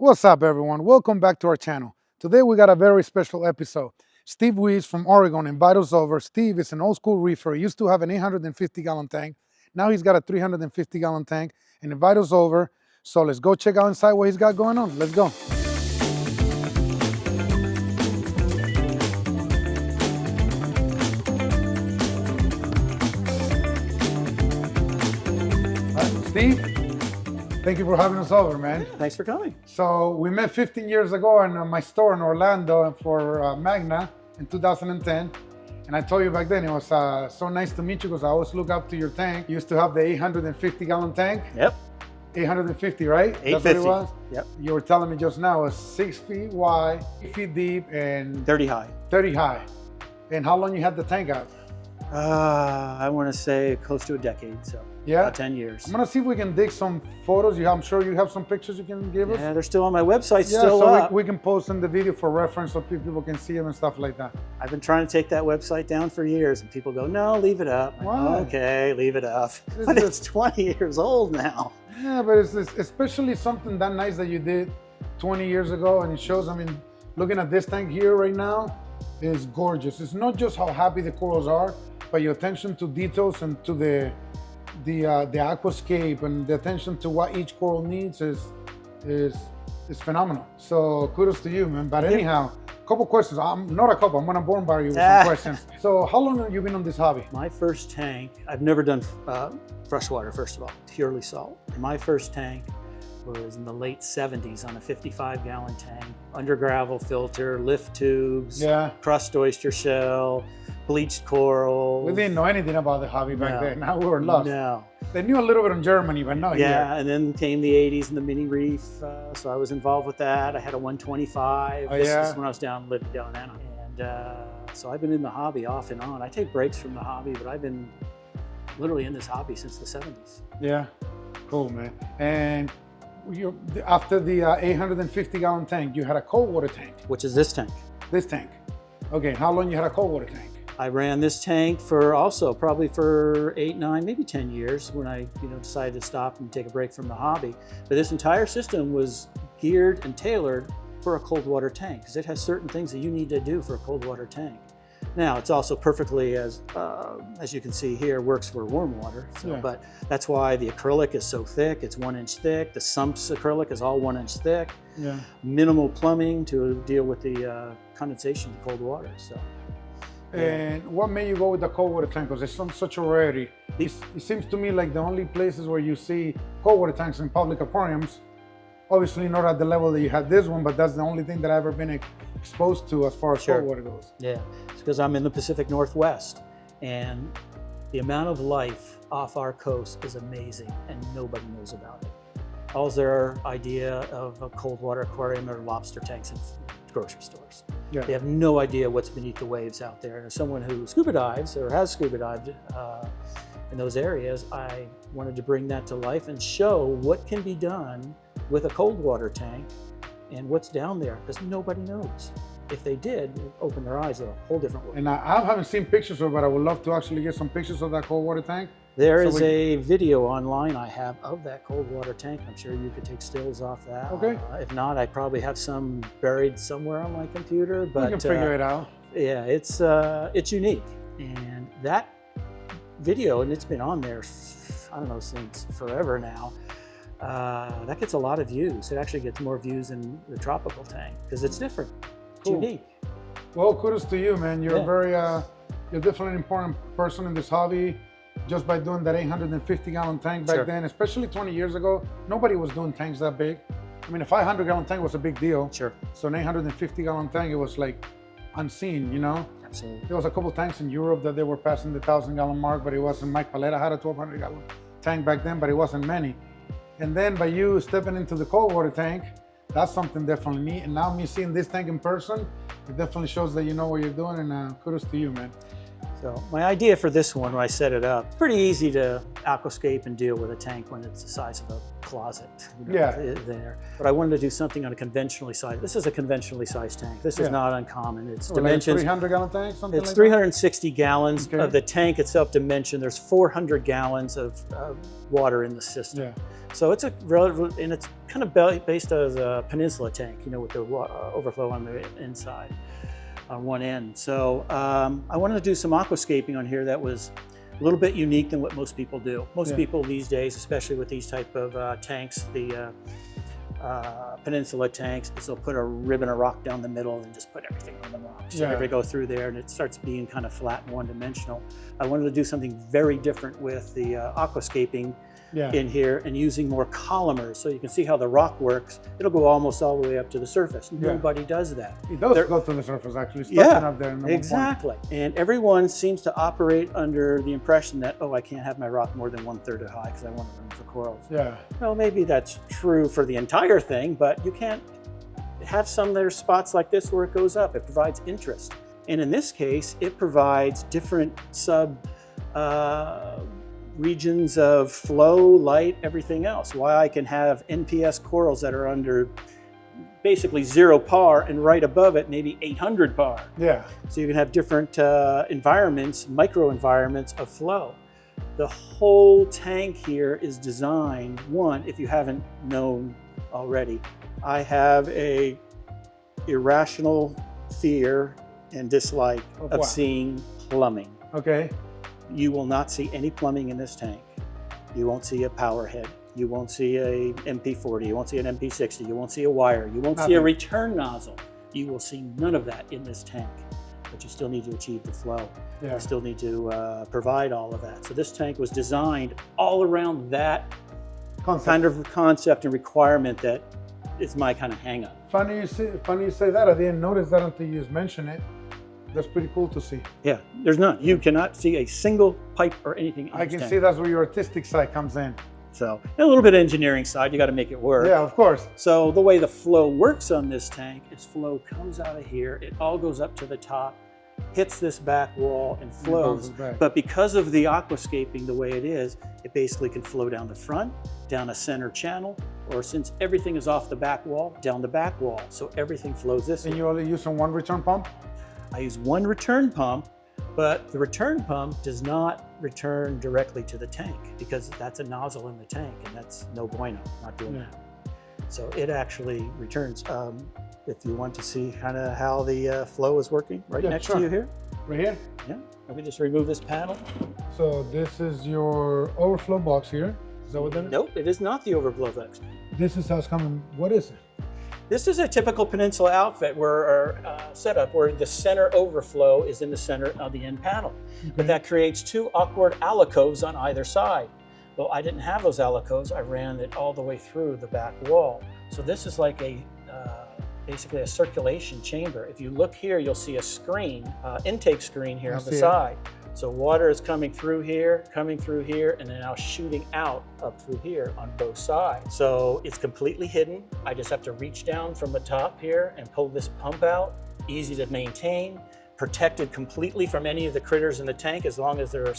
What's up, everyone? Welcome back to our channel. Today we got a very special episode. Steve Weast from Oregon invited us over. Steve is an old school reefer. He used to have an 850-gallon tank. Now he's got a 350-gallon tank and invited us over. So let's go check out inside what he's got going on. Let's go. Steve, thank you for having us over, man. Thanks for coming. So we met 15 years ago in my store in Orlando for Magna in 2010. And I told you back then, it was so nice to meet you because I always look up to your tank. You used to have the 850-gallon tank. Yep. 850, right? 850. That's what it was? Yep. You were telling me just now, it was 6 feet wide, 8 feet deep, and 30 high. 30 high. And how long you had the tank out? I want to say close to a decade, so Yeah? about 10 years. I'm gonna see if we can dig some photos. I'm sure you have some pictures you can give us. Yeah, they're still on my website, Yeah, still so up. we can post in the video for reference so people can see them and stuff like that. I've been trying to take that website down for years, and people go, no, leave it up. I'm like, Why? okay, leave it up. It's But just- it's 20 years old now. Yeah, but it's especially something that nice that you did 20 years ago, and it shows. I mean, looking at this tank here right now is gorgeous. It's not just how happy the corals are, but your attention to details and to the aquascape and the attention to what each coral needs is phenomenal. So kudos to you, man. But anyhow, a couple questions. I'm gonna bombard you with some questions. So how long have you been on this hobby? My first tank, I've never done freshwater, first of all, purely salt. My first tank was in the late 70s on a 55-gallon tank, under gravel filter, lift tubes, Yeah. crushed oyster shell, bleached coral. We didn't know anything about the hobby back No. then. Now we were lost. No. They knew a little bit in Germany, but not Yeah, here. and then came the 80s and the mini reef, so I was involved with that. I had a 125. Oh, This yeah? is when I was living down in Anaheim. And so I've been in the hobby off and on. I take breaks from the hobby, but I've been literally in this hobby since the 70s. Yeah, cool, man. And after the 850-gallon tank, you had a cold water tank. Which is this tank. This tank. Okay, how long you had a cold water tank? I ran this tank for also probably for 8, 9, maybe 10 years when I decided to stop and take a break from the hobby. But this entire system was geared and tailored for a cold water tank because it has certain things that you need to do for a cold water tank. Now, it's also perfectly, as you can see here, works for warm water. So, Yeah. But that's why the acrylic is so thick. It's 1 inch thick. The sumps acrylic is all 1 inch thick. Yeah. Minimal plumbing to deal with the condensation of cold water. So. And what made you go with the cold water tank? Because it's such a rarity. It seems to me like the only places where you see cold water tanks in public aquariums, obviously not at the level that you had this one, but that's the only thing that I've ever been exposed to as far as Sure. cold water goes. Yeah, it's because I'm in the Pacific Northwest, and the amount of life off our coast is amazing, and nobody knows about it. All their idea of a cold water aquarium are lobster tanks in grocery stores. Yeah. They have no idea what's beneath the waves out there. And as someone who scuba dives or has scuba dived in those areas, I wanted to bring that to life and show what can be done with a cold water tank and what's down there, because nobody knows. If they did, it would open their eyes to a whole different world. And I haven't seen pictures of it, but I would love to actually get some pictures of that cold water tank. There So is a video online I have of that cold water tank. I'm sure you could take stills off that. Okay. If not, I probably have some buried somewhere on my computer. But We can figure it out. Yeah, it's unique. And that video, and it's been on there, I don't know, since forever now, that gets a lot of views. It actually gets more views than the tropical tank because it's different. It's Cool. unique. Well, kudos to you, man. You're Yeah. you're definitely an important person in this hobby. Just by doing that 850-gallon tank back Sure. then, especially 20 years ago, nobody was doing tanks that big. I mean, a 500-gallon tank was a big deal. Sure. So an 850-gallon tank, it was like unseen, you know? Absolutely. There was a couple tanks in Europe that they were passing the 1,000-gallon mark, but it wasn't. Mike Paletta had a 1,200-gallon tank back then, but it wasn't many. And then by you stepping into the cold water tank, that's something definitely neat. And now me seeing this tank in person, it definitely shows that you know what you're doing, and kudos to you, man. So my idea for this one, when I set it up, it's pretty easy to aquascape and deal with a tank when it's the size of a closet, there. But I wanted to do something on a conventionally sized. This is a conventionally sized tank. This is not uncommon. It's dimensions. Like a 300-gallon tank, something it's like 360 gallons of the tank itself dimension. There's 400 gallons of water in the system. Yeah. So it's and it's kind of based as a peninsula tank, you know, with the overflow on the inside. On one end. So I wanted to do some aquascaping on here that was a little bit unique than what most people do. Most people these days, especially with these type of tanks, the peninsula tanks, is they'll put a ribbon of rock down the middle and just put everything on the rock. So everybody go through there and it starts being kind of flat and one-dimensional. I wanted to do something very different with the aquascaping in here and using more columers. So you can see how the rock works. It'll go almost all the way up to the surface. Nobody does that. It does go to the surface, actually. It's up there in the exactly. And everyone seems to operate under the impression that, oh, I can't have my rock more than 1/3 high because I want room for corals. Yeah. Well, maybe that's true for the entire thing, but you can't have some there's spots like this where it goes up. It provides interest. And in this case, it provides different regions of flow, light, everything else. Why I can have NPS corals that are under basically 0 par and right above it, maybe 800 par. Yeah. So you can have different environments, microenvironments of flow. The whole tank here is designed, one, if you haven't known already, I have a irrational fear and dislike of seeing plumbing. Okay. You will not see any plumbing in this tank. You won't see a power head. You won't see a MP40. You won't see an MP60. You won't see a wire. You won't see a return nozzle. You will see none of that in this tank. But you still need to achieve the flow. You still need to provide all of that. So this tank was designed all around that kind of concept and requirement that is my kind of hang-up. Funny you say that. I didn't notice that until you just mentioned it. That's pretty cool to see. Yeah, there's none. You cannot see a single pipe or anything in I can see that's where your artistic side comes in. So, and a little bit of engineering side, you got to make it work. Yeah, of course. So the way the flow works on this tank is flow comes out of here, it all goes up to the top, hits this back wall and flows. But because of the aquascaping the way it is, it basically can flow down the front, down a center channel, or since everything is off the back wall, down the back wall. So everything flows this way. And you only use one return pump? I use one return pump, but the return pump does not return directly to the tank because that's a nozzle in the tank and that's no bueno, not doing that. So it actually returns. If you want to see kind of how the flow is working, next to you here. Right here? Yeah, let me just remove this panel. So this is your overflow box here. Is that what that is? Nope, it is not the overflow box. This is how it's coming. What is it? This is a typical peninsula outfit setup where the center overflow is in the center of the end panel. But that creates 2 awkward alcoves on either side. Well, I didn't have those alcoves. I ran it all the way through the back wall. So this is like basically a circulation chamber. If you look here, you'll see a screen, intake screen here on the side. So water is coming through here, and then now shooting out up through here on both sides. So it's completely hidden. I just have to reach down from the top here and pull this pump out. Easy to maintain, protected completely from any of the critters in the tank as long as they're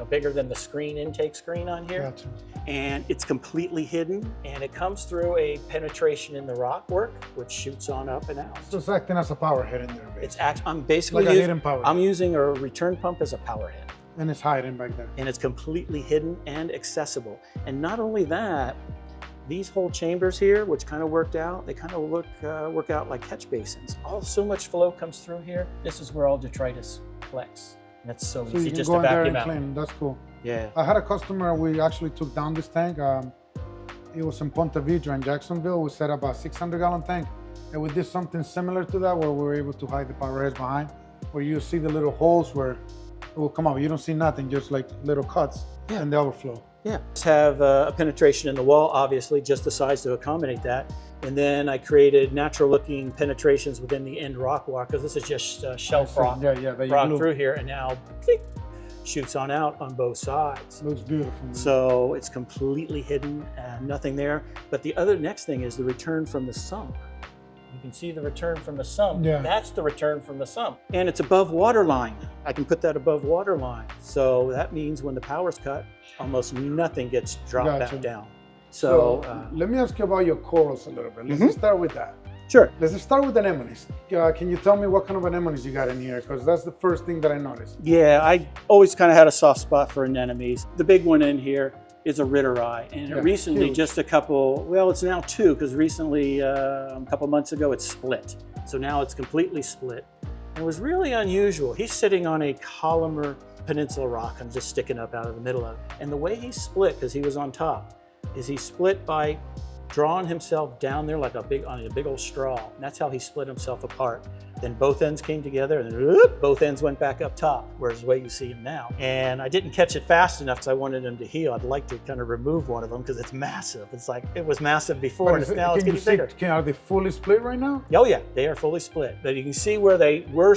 bigger than the screen, intake screen on here. Gotcha. And it's completely hidden, and it comes through a penetration in the rock work, which shoots on up and out. So it's acting as a power head in there, basically. I'm basically like a hidden power I'm using a return pump as a power head. And it's hiding back there. And it's completely hidden and accessible. And not only that, these whole chambers here, which kind of worked out, they kind of work out like catch basins. So much flow comes through here. This is where all detritus collects. That's so easy just to vacuum out. Clean. That's cool. Yeah. I had a customer, we actually took down this tank. It was in Ponte Vedra in Jacksonville. We set up a 600-gallon tank. And we did something similar to that where we were able to hide the power heads behind, where you see the little holes where it will come out. You don't see nothing, just like little cuts and the overflow. Yeah. Just have a penetration in the wall, obviously, just the size to accommodate that. And then I created natural looking penetrations within the end rock wall, because this is just shelf rock, rock through here, and now click, shoots on out on both sides. Looks beautiful, man. So it's completely hidden and nothing there. But the next thing is the return from the sump. You can see the return from the sump. Yeah. That's the return from the sump. And it's above water line. I can put that above water line. So that means when the power's cut, almost nothing gets dropped Gotcha. back down. So let me ask you about your corals a little bit. Let's just start with that. Sure. Let's just start with anemones. Can you tell me what kind of anemones you got in here? Because that's the first thing that I noticed. Yeah, I always kind of had a soft spot for anemones. The big one in here is a rittereye, and recently, huge. just a couple, well, it's now two, because recently, a couple months ago, it split. So now it's completely split. And it was really unusual. He's sitting on a columnar peninsula rock and just sticking up out of the middle of it. And the way he split, because he was on top, is he split by drawing himself down there like on a big old straw. And that's how he split himself apart. Then both ends came together and whoop, both ends went back up top, whereas the way you see him now. And I didn't catch it fast enough because I wanted him to heal. I'd like to kind of remove one of them because it's massive. It's like, it was massive before, and now it's getting bigger. Are they fully split right now? Oh yeah, they are fully split. But you can see where they were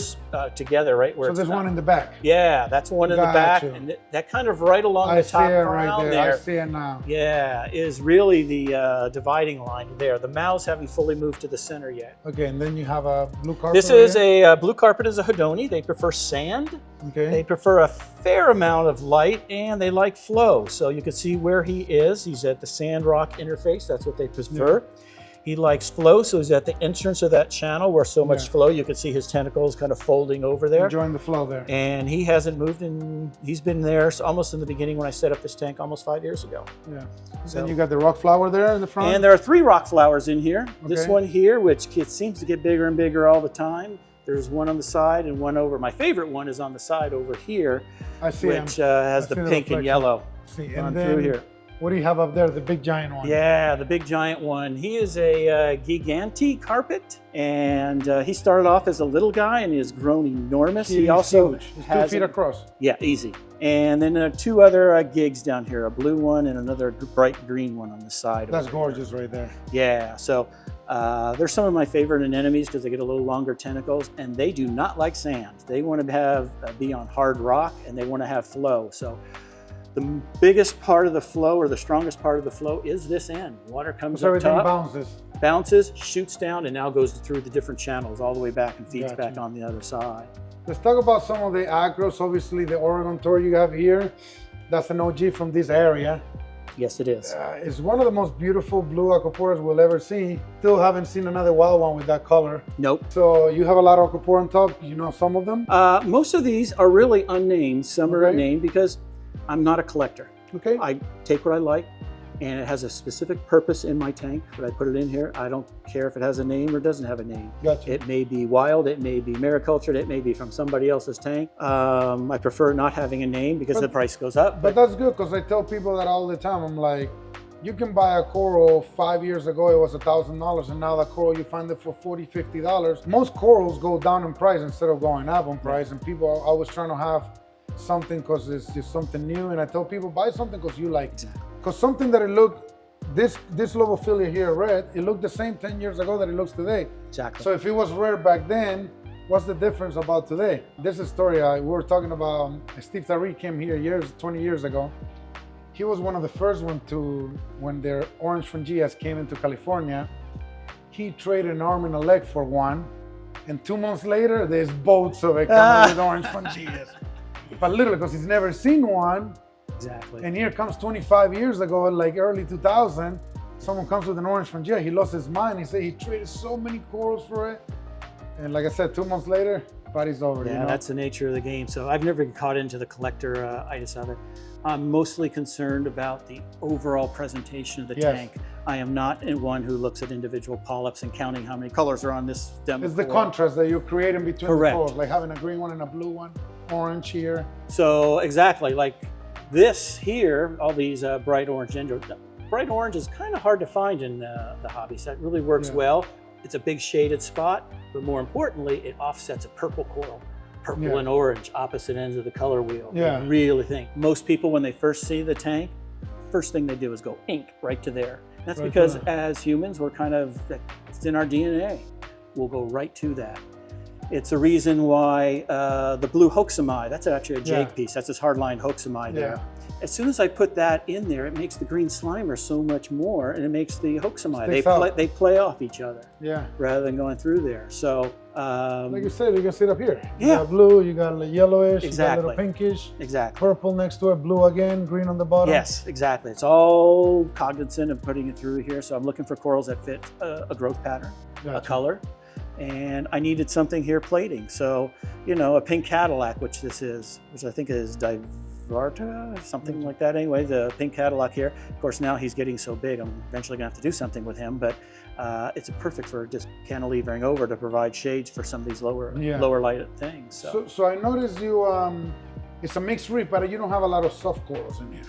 together, right? Where so there's one in the back. Yeah, that's one in the back. And that kind of right along the top crown there. I see it now. Yeah, is really the dividing line there. The mouths haven't fully moved to the center yet. Okay, and then you have a blue carpet. This is a blue carpet is a Hedoni. They prefer sand. Okay. They prefer a fair amount of light, and they like flow. So you can see where he is. He's at the sand rock interface. That's what they prefer. Yeah. He likes flow, so he's at the entrance of that channel where so much flow. You can see his tentacles kind of folding over there. Enjoying the flow there. And he hasn't moved, and he's been there almost in the beginning when I set up this tank almost 5 years ago. Yeah. So then you got the rock flower there in the front. And there are 3 rock flowers in here. Okay. This one here, which seems to get bigger and bigger all the time. There's one on the side and one over. My favorite one is on the side over here, I see which has the pink and yellow on through here. What do you have up there, the big giant one? Yeah, the big giant one. He is a Gigante carpet, and he started off as a little guy and he has grown enormous. He also has 2 feet across. Yeah, easy. And then 2 other gigs down here, a blue one and another bright green one on the side. That's gorgeous right there. Yeah, so they're some of my favorite anemones because they get a little longer tentacles, and they do not like sand. They want to be on hard rock, and they want to have flow. So the biggest part of the flow, or the strongest part of the flow, is this end. Water comes up top, bounces, shoots down, and now goes through the different channels all the way back and feeds back on the other side. Let's talk about some of the Aggros. Obviously, the Oregon Tort you have here, that's an OG from this area. Yes, it is. It's one of the most beautiful blue aquaporas we'll ever see. Still haven't seen another wild one with that color. Nope. So you have a lot of aquapora on top. You know some of them? Most of these are really unnamed. Some are unnamed because I'm not a collector. Okay. I take what I like, and it has a specific purpose in my tank, but I put it in here. I don't care if it has a name or doesn't have a name. Gotcha. It may be wild, it may be maricultured, it may be from somebody else's tank. I prefer not having a name because the price goes up. But that's good, because I tell people that all the time. I'm like, you can buy a coral 5 years ago, it was $1,000, and now the coral, you find it for $40, $50. Most corals go down in price instead of going up in price, and people are always trying to have something because it's just something new. And I tell people, buy something because you like it. Because something that it looked, this Lobophilia here, red, it looked the same 10 years ago that it looks today. Exactly. So if it was rare back then, what's the difference about today? This is a story we were talking about. Steve Tariq came here 20 years ago. He was one of the first ones when their orange frangias came into California, he traded an arm and a leg for one. And 2 months later, there's boats of it coming with orange frangias. But literally, because he's never seen one. Exactly. And here comes 25 years ago, like early 2000, someone comes with an orange frangia. He lost his mind. He said he traded so many corals for it. And like I said, 2 months later, party's over. Yeah, that's the nature of the game. So I've never been caught into the collector itis of it. I'm mostly concerned about the overall presentation of the tank. I am not one who looks at individual polyps and counting how many colors are on this stem. It's the contrast that you're creating between the corals, like having a green one and a blue one, orange here. So exactly, like this here, all these bright orange. Bright orange is kind of hard to find in the hobby, so it really works well. It's a big shaded spot, but more importantly, it offsets a purple coral. Purple and orange, opposite ends of the color wheel. I really think. Most people, when they first see the tank, first thing they do is go ink right to there. That's because as humans, we're kind of, it's in our DNA. We'll go right to that. It's a reason why the blue hoaxami, that's actually a jade piece. That's this hard-lined hoaxami there. as soon as I put that in there, it makes the green slimer so much more, and it makes the hoaxamide. They play off each other. Yeah. Rather than going through there. So like you said, you can see it up here. You yeah. got blue, you got yellowish, Exactly. you got a little pinkish. Exactly. Purple next to it, blue again, green on the bottom. Yes, exactly. It's all cognizant of putting it through here. So I'm looking for corals that fit a growth pattern, a color. And I needed something here plating. So, you know, a pink Cadillac, which this is, which I think is Varta, something like that. Anyway, the pink Cadillac here. Of course, now he's getting so big, I'm eventually gonna have to do something with him, but it's perfect for just cantilevering over to provide shades for some of these lower lighted things. So I noticed you, it's a mixed reef, but you don't have a lot of soft corals in here.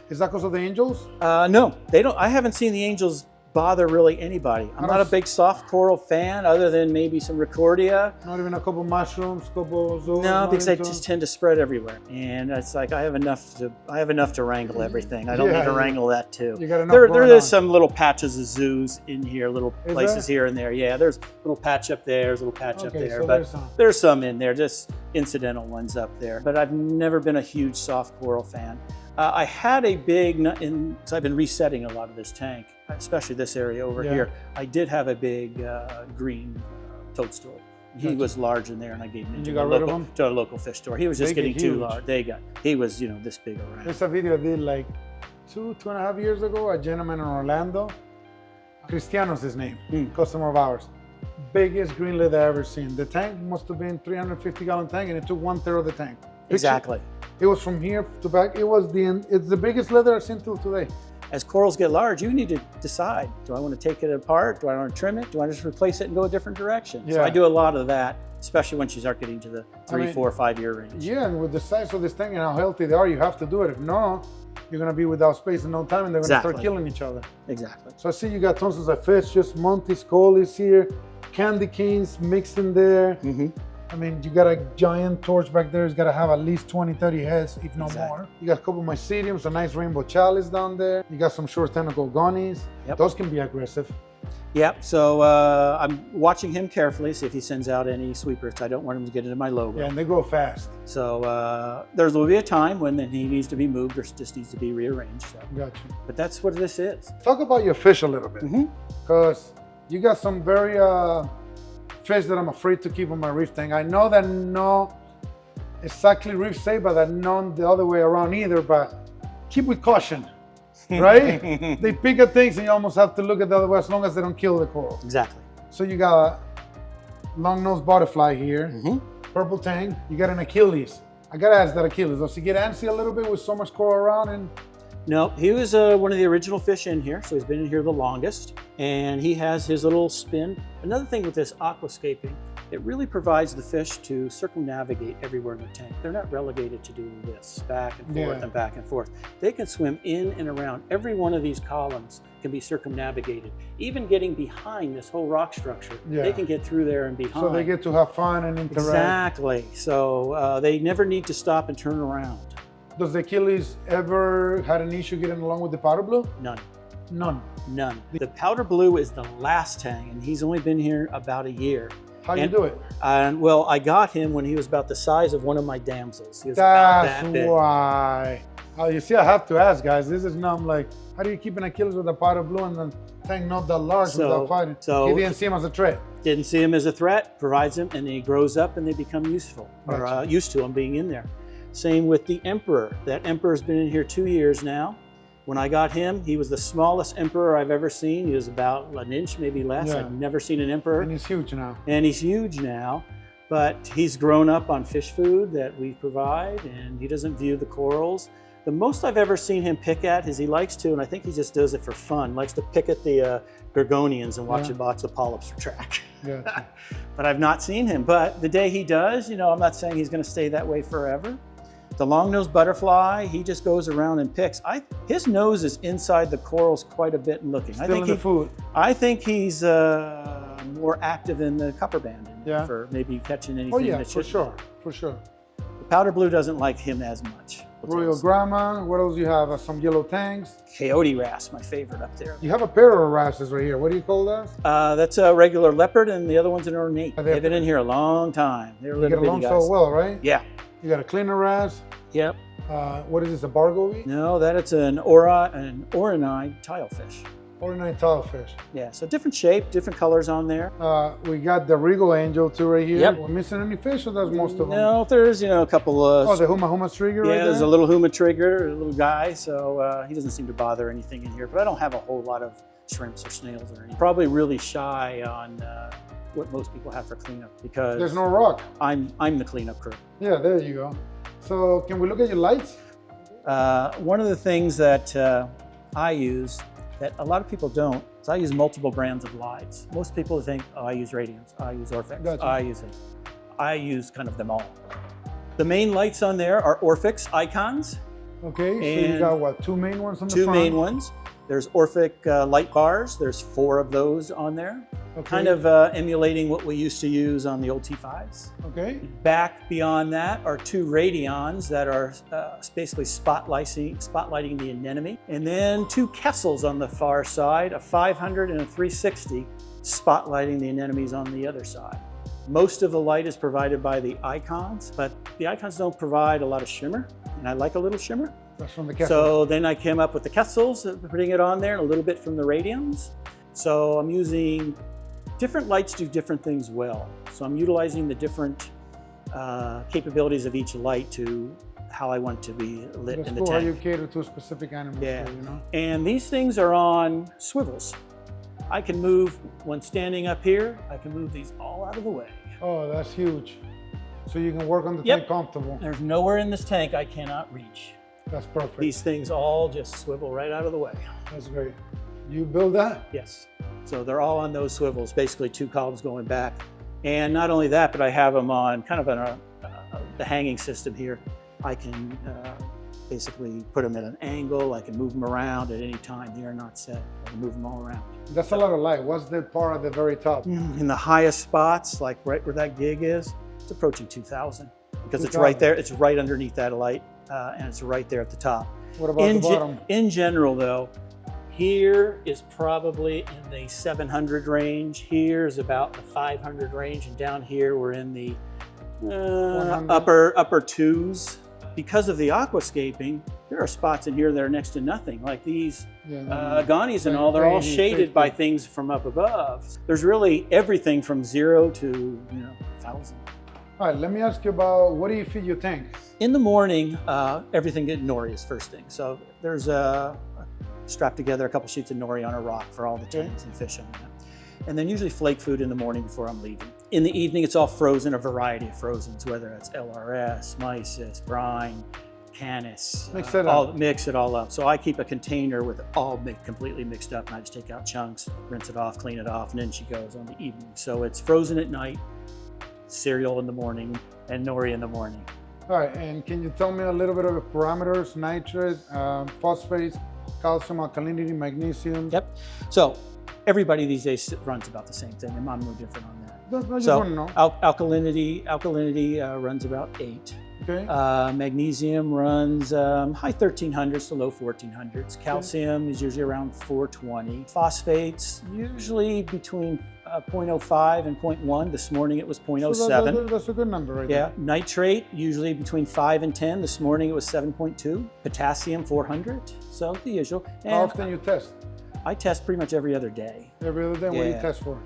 Is that because of the angels? No, they don't. I haven't seen the angels bother really anybody. I'm not a big soft coral fan, other than maybe some Ricordia. Not even a couple mushrooms, couple zoos? No, because they just tend to spread everywhere, and it's like I have enough to wrangle everything. I don't need to wrangle that too. You got enough. There is some little patches of zoos in here, little places here and there. Yeah, there's a little patch up there, there's a little patch up there, so but there's some in there, just incidental ones up there. But I've never been a huge soft coral fan. I had a big, because I've been resetting a lot of this tank, especially this area over here. I did have a big green toadstool. He was large in there, and I gave him to a local fish store. He was just getting too large. He was, you know, this big around. There's a video I did like 2.5 years ago. A gentleman in Orlando, Cristiano's his name, customer of ours. Biggest green leather I ever seen. The tank must have been 350-gallon tank, and it took 1/3 of the tank. Exactly. It was from here to back. It's the biggest leather I've seen till today. As corals get large, you need to decide, do I want to take it apart? Do I want to trim it? Do I just replace it and go a different direction? So I do a lot of that, especially once you start getting to the 3, 4, 5 year range. Yeah, and with the size of this thing and how healthy they are, you have to do it. If not, you're going to be without space in no time, and they're going to start killing each other. Exactly. So I see you got tons of fish, just Montes, Colis here, candy canes mixed in there. I mean, you got a giant torch back there. It's got to have at least 20, 30 heads, if not more. You got a couple of myceliums, a nice rainbow chalice down there. You got some short tentacle gonies. Those can be aggressive. Yep, so I'm watching him carefully, see if he sends out any sweepers. I don't want him to get into my logo. Yeah, and they grow fast. So there will be a time when he needs to be moved or just needs to be rearranged. So. Gotcha. But that's what this is. Talk about your fish a little bit. Because you got some very fish that I'm afraid to keep on my reef tank. I know that not exactly reef safe, but that not the other way around either, but keep with caution, right? They pick at things and you almost have to look at the other way, as long as they don't kill the coral. Exactly. So you got a long-nosed butterfly here, purple tang, you got an Achilles. I gotta ask that Achilles, does he get antsy a little bit with so much coral around? And no, he was one of the original fish in here, so he's been in here the longest, and he has his little spin. Another thing with this aquascaping, it really provides the fish to circumnavigate everywhere in the tank. They're not relegated to doing this back and forth and back and forth. They can swim in and around. Every one of these columns can be circumnavigated. Even getting behind this whole rock structure, they can get through there and behind. So they get to have fun and interact. Exactly. So they never need to stop and turn around. Does the Achilles ever had an issue getting along with the powder blue? None. None. None. The powder blue is the last tang, and he's only been here about a year. How you do it? Well, I got him when he was about the size of one of my damsels. He was That's about that big. Why. Oh, you see, I have to ask, guys. This is not like, how do you keep an Achilles with a powder blue and then tank not that large without fighting? So he didn't see him as a threat. Didn't see him as a threat. Provides him, and he grows up, and they become useful or used to him being in there. Same with the emperor. That emperor's been in here 2 years now. When I got him, he was the smallest emperor I've ever seen. He was about an inch, maybe less. I've never seen an emperor. And he's huge now. And he's huge now, but he's grown up on fish food that we provide, and he doesn't view the corals. The most I've ever seen him pick at is he likes to, and I think he just does it for fun, likes to pick at the gorgonians and watch the polyps retract. But I've not seen him. But the day he does, you know, I'm not saying he's going to stay that way forever. The long-nosed butterfly, he just goes around and picks. His nose is inside the corals quite a bit and looking. Still in the food. I think he's more active in the copper band for maybe catching anything. Oh yeah, that for sure, for sure. The powder blue doesn't like him as much. Royal Grandma, what else you have? Some yellow tangs. Coyote wrasse, my favorite up there. You have a pair of wrasses right here. What do you call those? That's a regular leopard, and the other one's an ornate. They've been in here a long time. They're little bitty guys. You get along so well, right? Yeah. You got a cleaner wrasse. Yep. What is this, a bargovie? No, that it's an oranine tilefish. Ordinary tilefish. Yeah, so different shape, different colors on there. We got the regal angel too right here. Yep. We're missing any fish, or that's most of them? No, there's a couple of. Oh, the huma trigger right there? Yeah, there's a little huma trigger, a little guy, so he doesn't seem to bother anything in here. But I don't have a whole lot of shrimps or snails or anything. Probably really shy on what most people have for cleanup because There's no rock. I'm the cleanup crew. Yeah, there you go. So can we look at your lights? One of the things that I use that a lot of people don't is I use multiple brands of lights. Most people think, oh, I use Radiance, I use Orphix, Gotcha. I use kind of them all. The main lights on there are Orphix icons. Okay, so you And got what, two main ones on the Two front? main ones. There's Orphic light bars. There's 4 of those on there. Okay. Kind of emulating what we used to use on the old T5s. Okay. Back beyond that are 2 Radions that are basically spotlighting the anemone. And then 2 Kessels on the far side, a 500 and a 360, spotlighting the anemones on the other side. Most of the light is provided by the icons, but the icons don't provide a lot of shimmer, and I like a little shimmer. That's from the Kessel. So then I came up with the Kessels, putting it on there, and a little bit from the Radions. So I'm using different lights do different things well. So I'm utilizing the different capabilities of each light to how I want to be lit That's in the cool how you tank. cater to a specific animal. Yeah. Too, you know? And these things are on swivels. I can move, when standing up here, I can move these all out of the way. Oh, that's huge. So you can work on the Yep. tank comfortable. There's nowhere in this tank I cannot reach. That's perfect. These things all just swivel right out of the way. That's great. You build that? Yes. So they're all on those swivels, basically 2 columns going back. And not only that, but I have them on kind of the hanging system here. I can basically put them at an angle. I can move them around at any time. They are not set. I can move them all around. That's a lot of light. What's the part at the very top? In the highest spots, like right where that gig is, it's approaching 2,000 because it's 2,000. right there. It's right underneath that light, and it's right there at the top. What about the bottom? In general, though, here is probably in the 700 range. Here's about the 500 range, and down here we're in the upper 2s. Because of the aquascaping, there are spots in here that are next to nothing, like these agonis and all. They're all shaded by things from up above. There's really everything from 0 to 1,000. All right, let me ask you about, what do you feed your tank? In the morning, everything get nori is first thing. So there's strapped together a couple sheets of nori on a rock for all the tanks and fish on that. And then usually flake food in the morning before I'm leaving. In the evening, it's all frozen, a variety of frozens, whether it's LRS, mysis, brine, canis. Mix it up. Mix it all up. So I keep a container with it all completely mixed up, and I just take out chunks, rinse it off, clean it off, and then she goes on the evening. So it's frozen at night, cereal in the morning, and nori in the morning. All right, and can you tell me a little bit of the parameters, nitrate, phosphates, calcium, alkalinity, magnesium? Yep. So everybody these days runs about the same thing, and I'm no different on that. I just So want to know. alkalinity runs about 8. Okay. Magnesium runs high 1300s to low 1400s. Calcium is usually around 420. Phosphates usually between 0.05 and 0.1. This morning it was 0.07. So that's a good number right Yeah, nitrate usually between 5 and 10. This morning it was 7.2. Potassium 400. So the usual. there. How often you test? I test pretty much every other day. Every other day? What do you Yeah. test for?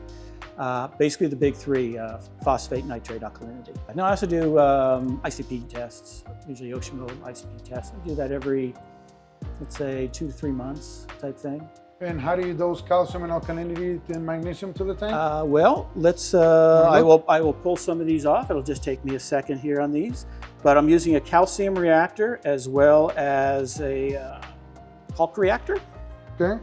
Basically the big 3, phosphate, nitrate, alkalinity. No, I also do ICP tests, usually ocean mode ICP tests. I do that every, let's say, 2 to 3 months type thing. And how do you dose calcium and alkalinity and magnesium to the tank? Well, let's, I will pull some of these off. It'll just take me a second here on these. But I'm using a calcium reactor as well as a caulk reactor. Okay.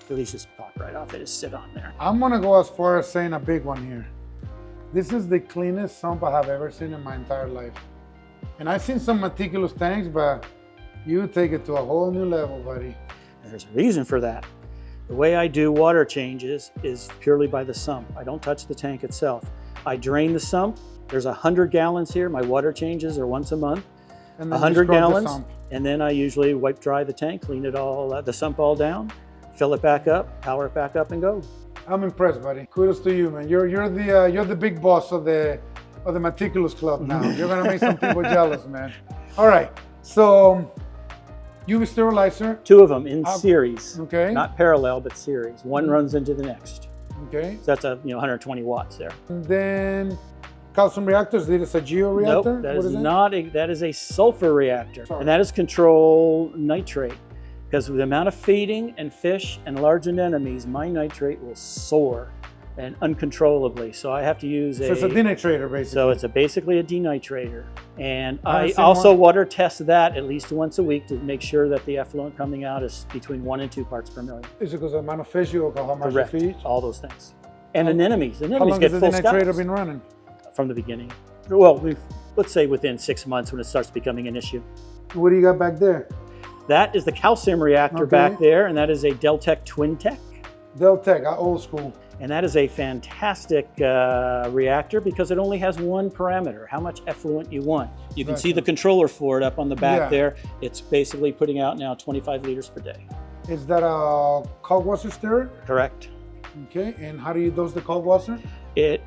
So these just pop right off. They just sit on there. I'm gonna go as far as saying a big one here. This is the cleanest sump I have ever seen in my entire life. And I've seen some meticulous tanks, but you take it to a whole new level, buddy. And there's a reason for that. The way I do water changes is purely by the sump. I don't touch the tank itself. I drain the sump. There's 100 gallons here. My water changes are once a month. And then 100 you scrub the gallons. sump. And then I usually wipe dry the tank, clean it all, the sump all down, fill it back up, power it back up, and go. I'm impressed, buddy. Kudos to you, man. You're the big boss of the meticulous club now. You're gonna make some people jealous, man. All right, So, UV sterilizer. 2 of them in series, Okay. not parallel, but series. One runs into the next. Okay. So that's a 120 watts there. And then calcium reactors. This is a georeactor. Nope, that What is it? not a, that is a sulfur reactor. Sorry. And that is control nitrate. Because with the amount of feeding and fish and large anemones, my nitrate will soar and uncontrollably. So I have to use So it's a denitrator, basically. So it's basically a denitrator. And I I see also one. water test that at least once a week to make sure that the effluent coming out is between 1 and 2 parts per million. Is it because of the amount of fish you or how much Correct. you feed? All those things. And How- anemones. How Anemones long get has the full denitrator scalps been running? from the beginning. Well, let's say within 6 months when it starts becoming an issue. What do you got back there? That is the calcium reactor back there, and that is a Deltec Twin-Tech. Deltec, old school. And that is a fantastic reactor because it only has one parameter, how much effluent you want. You can see the controller for it up on the back there. It's basically putting out now 25 liters per day. Is that a cold water stirrer? Correct. Okay, and how do you dose the cold water? It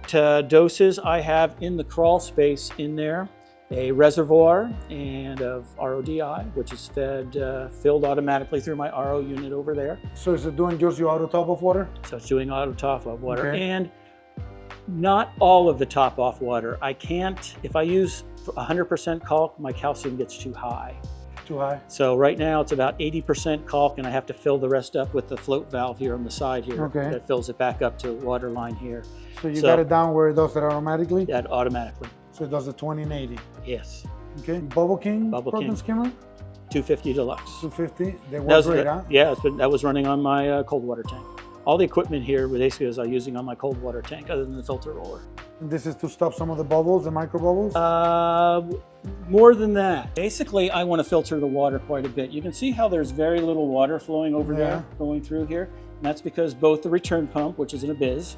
doses, I have in the crawl space in there, a reservoir and of RODI, which is filled automatically through my RO unit over there. So is it doing just your auto top of water? So it's doing auto top off water. Okay. And not all of the top off water. I can't, if I use 100% caulk, my calcium gets too high. Too high? So right now it's about 80% caulk and I have to fill the rest up with the float valve here on the side here. Okay. That fills it back up to water line here. So you got it down where it does it automatically? That automatically. So it does the 20 and 80. Yes. Okay. Bubble King Bubble protein King. skimmer? 250 deluxe. 250. They That work was, great, huh? yeah, that was running on my cold water tank. All the equipment here basically is I'm using on my cold water tank other than the filter roller. And this is to stop some of the bubbles, the micro bubbles? More than that. Basically, I want to filter the water quite a bit. You can see how there's very little water flowing over there, going through here. And that's because both the return pump, which is an Abyss,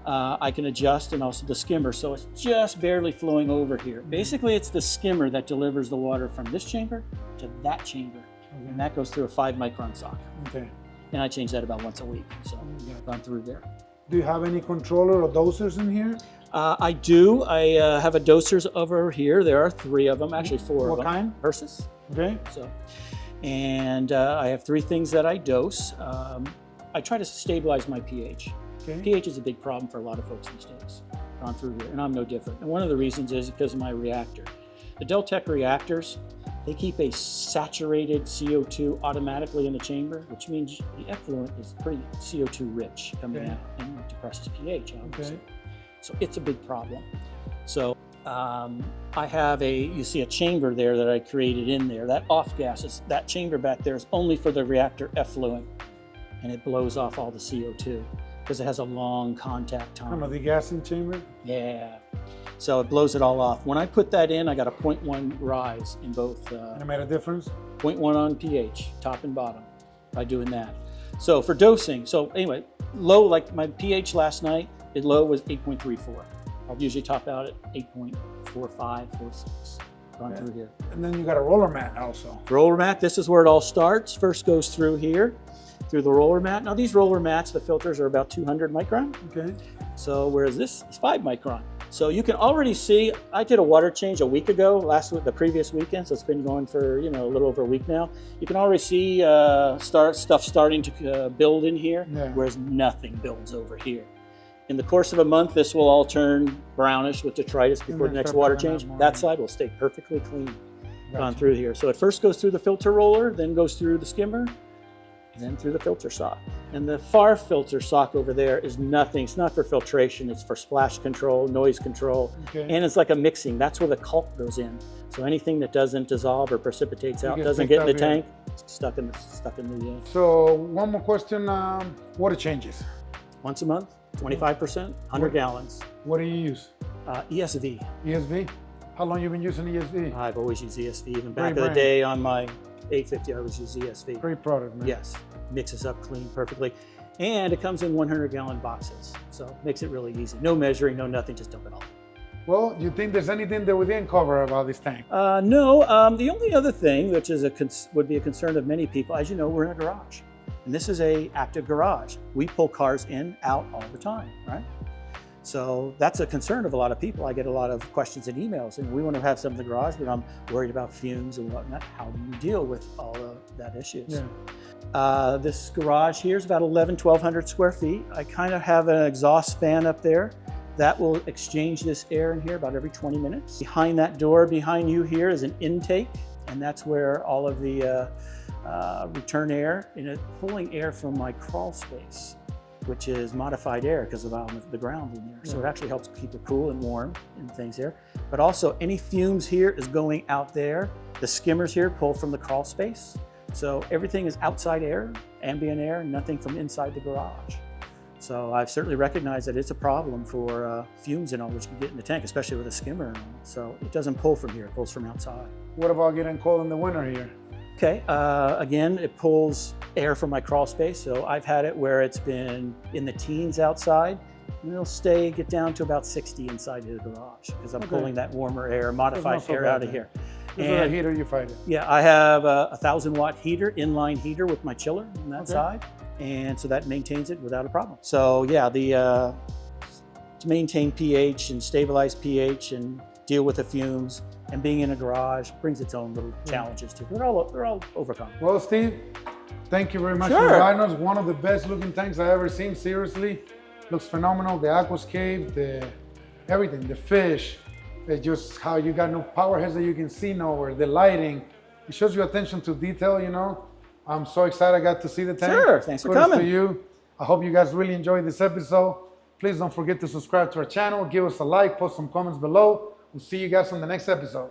I can adjust, and also the skimmer. So it's just barely flowing over here. Basically, it's the skimmer that delivers the water from this chamber to that chamber. Okay. And that goes through a 5-micron sock. Okay. And I change that about once a week. So I've gone through there. Do you have any controller or dosers in here? I do. I have a dosers over here. There are 3 of them, actually 4 of them. What kind? Versus. Okay. So, and I have 3 things that I dose. I try to stabilize my pH. Okay. pH is a big problem for a lot of folks these days. Gone through here, and I'm no different. And one of the reasons is because of my reactor. The Deltec reactors, they keep a saturated CO2 automatically in the chamber, which means the effluent is pretty CO2 rich coming out, and it depresses pH, obviously. So it's a big problem. So I have you see a chamber there that I created in there. That off gas, that chamber back there is only for the reactor effluent, and it blows off all the CO2 because it has a long contact time. Kind of the gassing chamber? Yeah. So it blows it all off. When I put that in, I got a 0.1 rise in both. And it made a difference? 0.1 on pH, top and bottom, by doing that. So for dosing, so anyway, low, like my pH last night, low was 8.34. I'll usually top out at 8.45, 46. Gone through here. And then you got a roller mat also. Roller mat, this is where it all starts. First goes through here, through the roller mat. Now these roller mats, the filters are about 200 micron. Okay. So whereas this is 5 micron. So you can already see, I did a water change a week ago, the previous weekend, so it's been going for a little over a week now. You can already see stuff starting to build in here, whereas nothing builds over here. In the course of a month, this will all turn brownish with detritus before the next water change. That side will stay perfectly clean. Gone through here. So it first goes through the filter roller, then goes through the skimmer, and then through the filter sock. And the far filter sock over there is nothing. It's not for filtration. It's for splash control, noise control, and it's like a mixing. That's where the caulk goes in. So anything that doesn't dissolve or precipitates out, doesn't get in the tank, it's stuck in the. So one more question: water changes. Once a month, 25%, 100 gallons. What do you use? ESV. ESV. How long you been using ESV? I've always used ESV. Even back in the day on my 850, I always used ESV. Great product, man. Yes, mixes up clean perfectly. And it comes in 100-gallon boxes. So makes it really easy. No measuring, no nothing, just dump it all. Well, do you think there's anything that we didn't cover about this tank? No, the only other thing, which is would be a concern of many people, as you know, we're in a garage. And this is a active garage. We pull cars in, out all the time, right? So that's a concern of a lot of people. I get a lot of questions and emails, and we want to have some in the garage, but I'm worried about fumes and whatnot. How do you deal with all of that issues? Yeah. This garage here is about 1,200 square feet. I kind of have an exhaust fan up there that will exchange this air in here about every 20 minutes. Behind that door behind you here is an intake, and that's where all of the return air, and it's pulling air from my crawl space, which is modified air because of the ground in there. So it actually helps keep it cool and warm and things here. But also any fumes here is going out there. The skimmers here pull from the crawl space. So everything is outside air, ambient air, nothing from inside the garage. So I've certainly recognized that it's a problem for fumes and all which can get in the tank, especially with a skimmer and all. So it doesn't pull from here, it pulls from outside. What about getting cold in the winter here? Okay, again, it pulls air from my crawl space. So I've had it where it's been in the teens outside, and it'll get down to about 60 inside the garage because I'm pulling that warmer air, modified air out of here. This is a heater you find it? Yeah, I have a 1,000-watt heater, inline heater with my chiller on that side. And so that maintains it without a problem. So yeah, to maintain pH and stabilize pH and deal with the fumes, and being in a garage brings its own little challenges too. They're all overcome. Well, Steve, thank you very much for inviting us. One of the best looking tanks I've ever seen, seriously. Looks phenomenal. The aquascape, everything, the fish, just how you got no power heads that you can see nowhere, the lighting. It shows you attention to detail, you know. I'm so excited I got to see the tank. Sure, thanks for coming. To you. I hope you guys really enjoyed this episode. Please don't forget to subscribe to our channel, give us a like, post some comments below. We'll see you guys on the next episode.